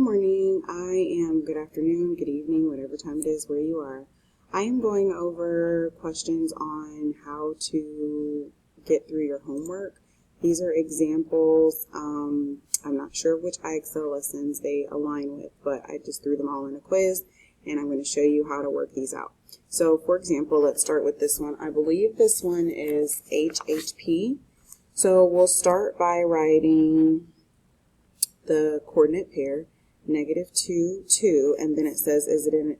morning, good afternoon, good evening, whatever time it is where you are. I am going over questions on how to get through your homework. These are examples. I'm not sure which IXL lessons they align with, but I just threw them all in a quiz, and I'm going to show you how to work these out. So, for example, let's start with this one. I believe this one is HHP. So we'll start by writing the coordinate pair, -2, 2, and then it says, is it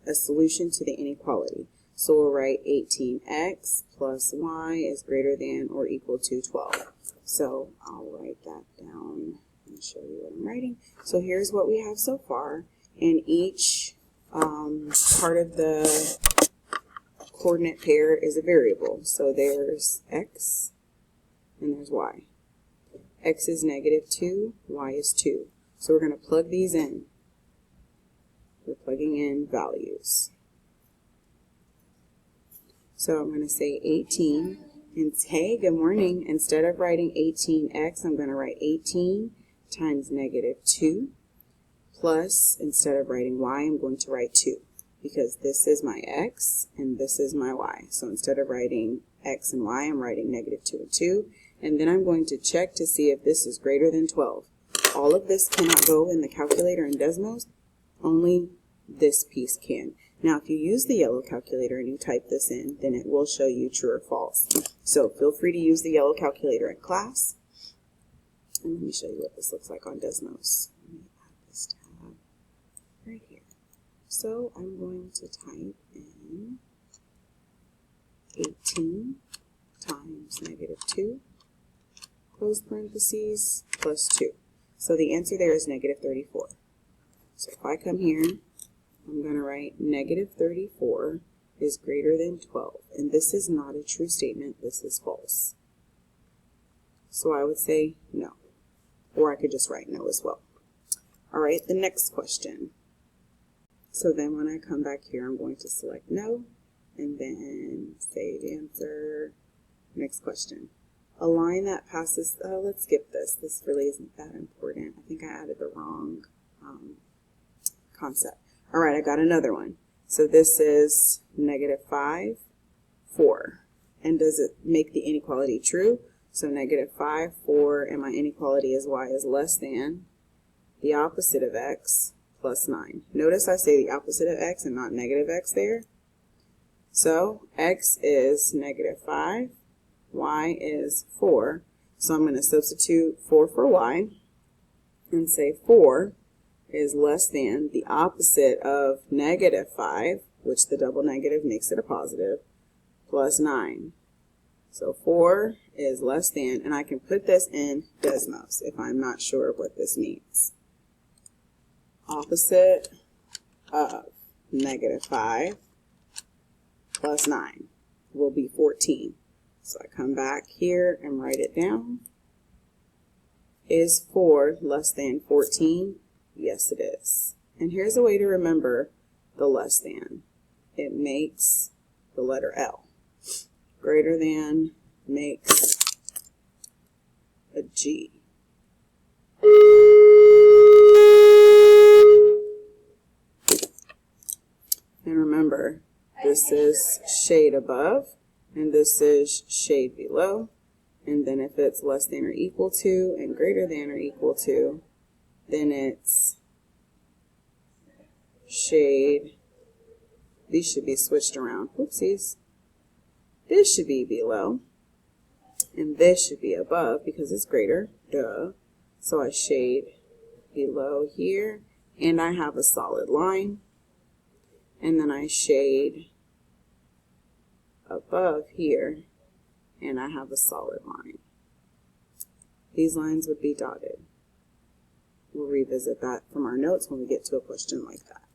a solution to the inequality? So we'll write 18x plus y is greater than or equal to 12. So I'll write that down and show you what I'm writing. So here's what we have so far, and each part of the coordinate pair is a variable. So there's x and there's y. X is -2, y is 2. So we're going to plug these in. We're plugging in values. So I'm going to say 18, and hey, good morning. Instead of writing 18x, I'm going to write 18 times -2, plus, instead of writing y, I'm going to write 2, because this is my x and this is my y. So instead of writing x and y, I'm writing -2 and 2. And then I'm going to check to see if this is greater than 12. All of this cannot go in the calculator in Desmos, only this piece can. Now, if you use the yellow calculator and you type this in, then it will show you true or false. So feel free to use the yellow calculator in class. And let me show you what this looks like on Desmos. Let me add this tab right here. So I'm going to type in 18 times -2. Close parentheses, plus 2. So the answer there is -34. So if I come here, I'm going to write -34 is greater than 12. And this is not a true statement, this is false. So I would say no. Or I could just write no as well. Alright, the next question. So then when I come back here, I'm going to select no, and then save answer. Next question. A line that passes, let's skip this. This really isn't that important. I think I added the wrong concept. All right, I got another one. So this is -5, 4. And does it make the inequality true? So -5, 4, and my inequality is y is less than the opposite of x plus 9. Notice I say the opposite of x and not -x there. So x is -5. Y is 4, so I'm going to substitute 4 for y and say 4 is less than the opposite of -5, which the double negative makes it a positive, plus 9. So 4 is less than, and I can put this in Desmos if I'm not sure of what this means. Opposite of -5 plus 9 will be 14. So I come back here and write it down. Is 4 less than 14? Yes, it is. And here's a way to remember the less than. It makes the letter L. Greater than makes a G. And remember, this is shade above, and this is shade below, and then if it's less than or equal to and greater than or equal to, then it's shade, these should be switched around, whoopsies. This should be below, and this should be above because it's greater, duh. So I shade below here, and I have a solid line, and then I shade above here, and I have a solid line. These lines would be dotted. We'll revisit that from our notes when we get to a question like that.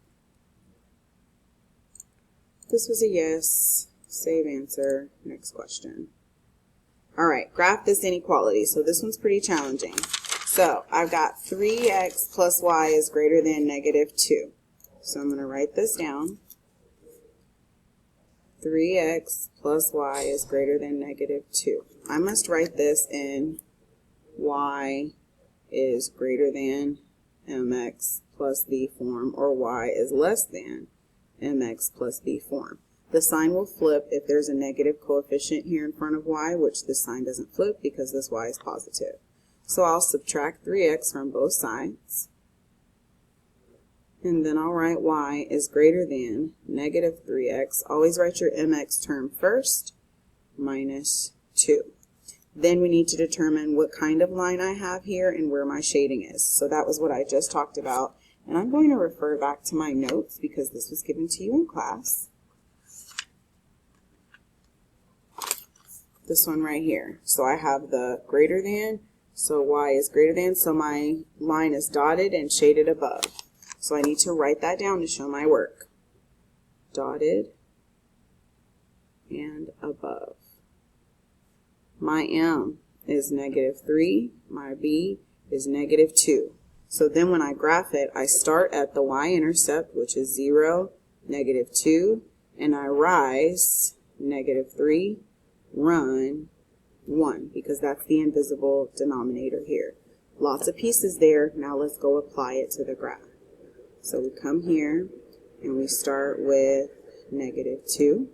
This was a yes. Save answer. Next question. All right, graph this inequality. So this one's pretty challenging. So I've got 3x plus y is greater than -2. So I'm going to write this down. 3x plus y is greater than -2. I must write this in y is greater than mx plus b form, or y is less than mx plus b form. The sign will flip if there's a negative coefficient here in front of y, which this sign doesn't flip because this y is positive. So I'll subtract 3x from both sides, and then I'll write y is greater than negative 3x. Always write your mx term first, minus 2. Then we need to determine what kind of line I have here and where my shading is. So that was what I just talked about. And I'm going to refer back to my notes because this was given to you in class. This one right here. So I have the greater than, so y is greater than, so my line is dotted and shaded above. So I need to write that down to show my work. Dotted and above. My m is negative 3, my b is negative 2. So then when I graph it, I start at the y-intercept, which is 0, negative 2, and I rise negative 3, run 1, because that's the invisible denominator here. Lots of pieces there. Now let's go apply it to the graph. So we come here and we start with negative 2.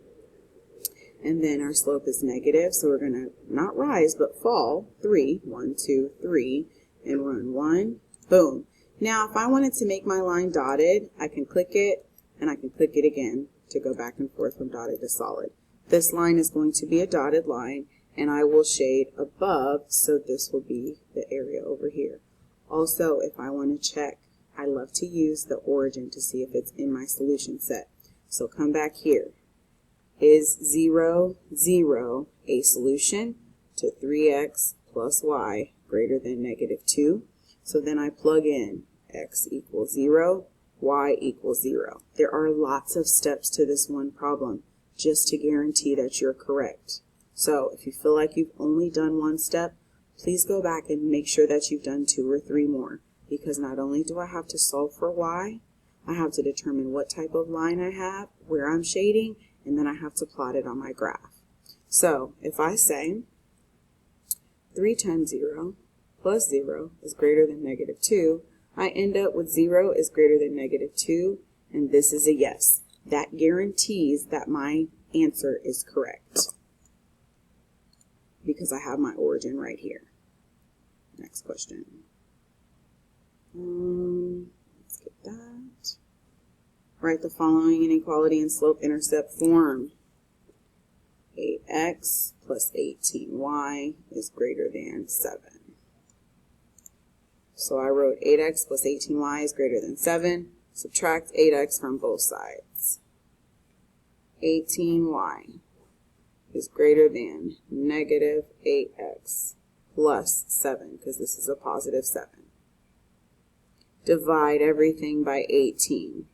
And then our slope is negative, so we're going to not rise but fall 3, 1, 2, 3, and run 1, boom. Now if I wanted to make my line dotted, I can click it and I can click it again to go back and forth from dotted to solid. This line is going to be a dotted line, and I will shade above, so this will be the area over here. Also, if I want to check, I love to use the origin to see if it's in my solution set. So come back here. Is 0, 0 a solution to 3x plus y greater than negative 2? So then I plug in x equals 0, y equals 0. There are lots of steps to this one problem just to guarantee that you're correct. So if you feel like you've only done one step, please go back and make sure that you've done 2 or 3 more, because not only do I have to solve for y, I have to determine what type of line I have, where I'm shading, and then I have to plot it on my graph. So if I say 3 times 0 plus 0 is greater than negative 2, I end up with 0 is greater than negative 2, and this is a yes. That guarantees that my answer is correct because I have my origin right here. Next question. Let's get that. Write the following inequality in slope-intercept form. 8x plus 18y is greater than 7. So I wrote 8x plus 18y is greater than 7. Subtract 8x from both sides. 18y is greater than negative 8x plus 7, because this is a positive 7. Divide everything by 18.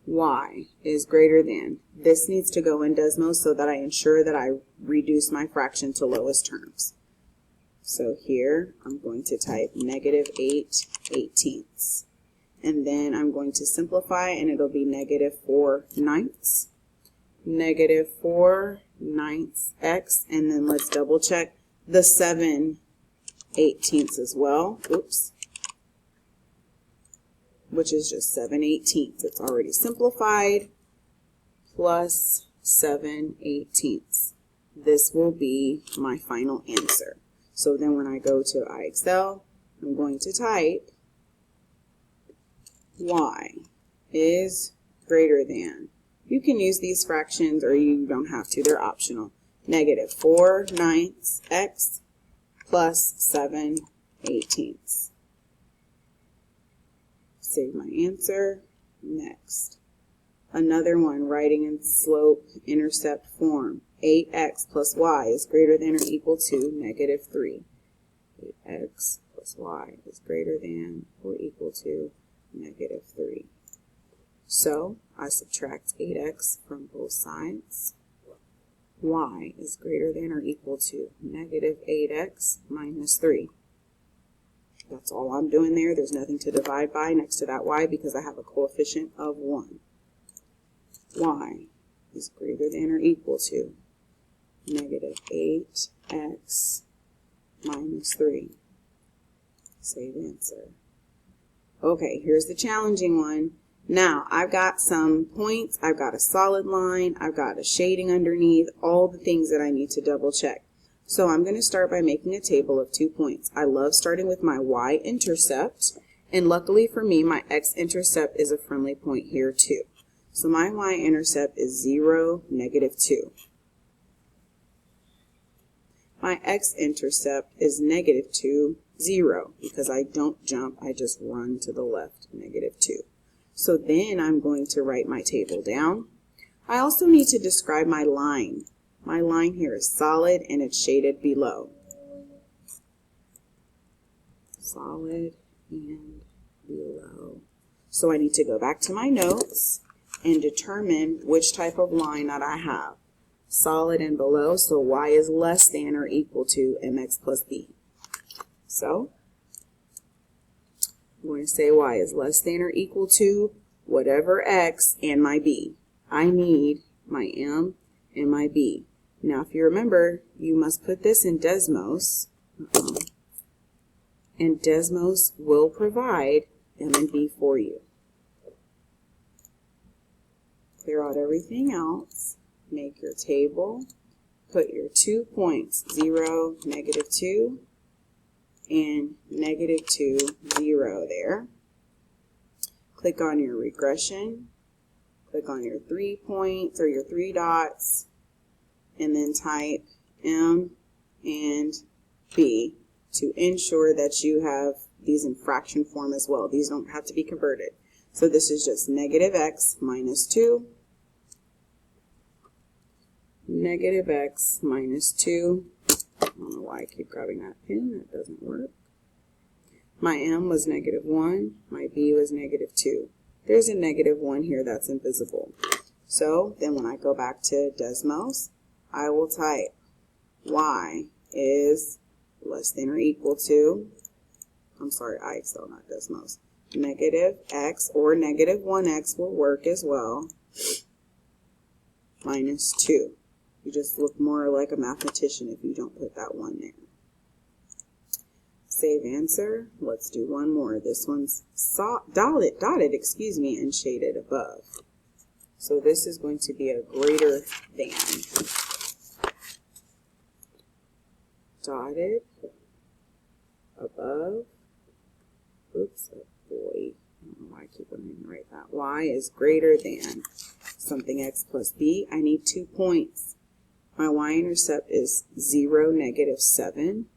Y is greater than. This needs to go in Desmos so that I ensure that I reduce my fraction to lowest terms. So here I'm going to type negative 8/18. And then I'm going to simplify, and it'll be negative 4/9. Negative 4/9 x, and then let's double check the 7/18 as well. Oops. Which is just 7/18. It's already simplified, plus 7/18. This will be my final answer. So then when I go to IXL, I'm going to type y is greater than. You can use these fractions or you don't have to, they're optional. Negative 4/9 x plus 7/18. Save my answer. Next. Another one, writing in slope-intercept form. 8x plus y is greater than or equal to negative 3. 8x plus y is greater than or equal to negative 3. So I subtract 8x from both sides. Y is greater than or equal to negative 8x minus 3. That's all I'm doing there. There's nothing to divide by next to that y because I have a coefficient of 1. Y is greater than or equal to negative 8x minus 3. Save answer. Okay, here's the challenging one. Now, I've got some points, I've got a solid line, I've got a shading underneath, all the things that I need to double check. So I'm going to start by making a table of 2 points. I love starting with my y-intercept, and luckily for me, my x-intercept is a friendly point here too. So my y-intercept is 0, -2. My x-intercept is -2, 0, because I don't jump, I just run to the left, -2. So then I'm going to write my table down. I also need to describe my line. My line here is solid and it's shaded below. Solid and below. So I need to go back to my notes and determine which type of line that I have. Solid and below, so y is less than or equal to mx plus b. So I'm going to say y is less than or equal to whatever x and my b. I need my m and my b. Now if you remember, you must put this in Desmos, and Desmos will provide m and b for you. Clear out everything else, make your table, put your 2 points, 0, -2, and -2, 0 there. Click on your regression, click on your 3 points or your 3 dots, and then type M and B to ensure that you have these in fraction form as well. These don't have to be converted. So this is just -x minus 2, -x minus 2. I don't know why I keep grabbing that pin, that doesn't work. My M was -1, my B was -2. There's a -1 here that's invisible. So then when I go back to Desmos, I will type y is less than or equal to, I'm sorry, IXL, not Desmos, -x or -1x will work as well, minus 2. You just look more like a mathematician if you don't put that 1 there. Save answer. Let's do one more. This one's dotted, and shaded above. So this is going to be a greater than. Dotted above. Oops, oh boy. I don't know why I keep wanting to write that. Y is greater than something x plus b. I need 2 points. My y-intercept is 0, -7.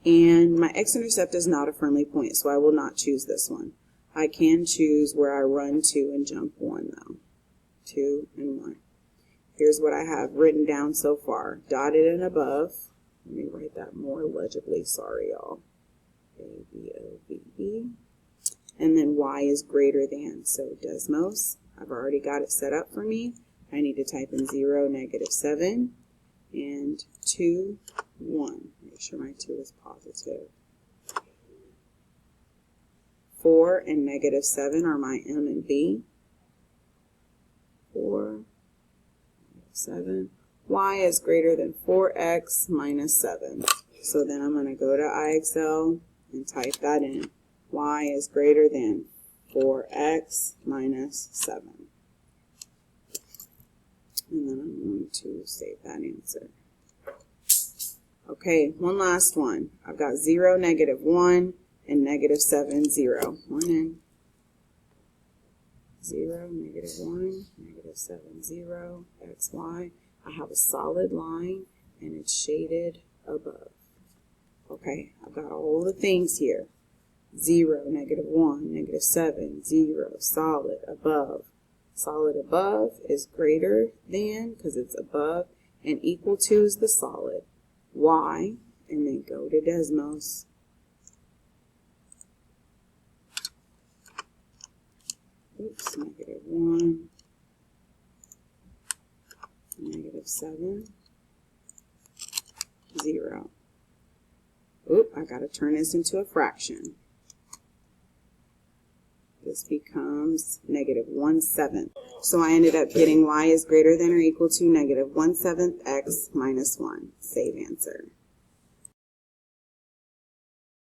And my x-intercept is not a friendly point, so I will not choose this one. I can choose where I run 2 and jump 1 though. 2 and 1. Here's what I have written down so far. Dotted and above. Let me write that more legibly. Sorry, y'all. A-B-O-V-E. And then y is greater than. So Desmos, I've already got it set up for me. I need to type in 0, -7, and 2, 1. Make sure my 2 is positive. 4 and -7 are my M and B. 4, -7. Y is greater than 4x minus 7. So then I'm going to go to IXL and type that in. Y is greater than 4x minus 7. And then I'm going to save that answer. Okay, one last one. I've got 0, -1, and -7, 0. 1 in. 0, -1, -7, 0, x, y. I have a solid line, and it's shaded above. Okay, I've got all the things here. 0, -1, -7, 0, solid, above. Solid above is greater than, because it's above, and equal to is the solid. Y, and then go to Desmos. Oops, -1, -7, 0. Oop, I got to turn this into a fraction. This becomes -1/7. So I ended up getting y is greater than or equal to -1/7 x minus 1. Save answer.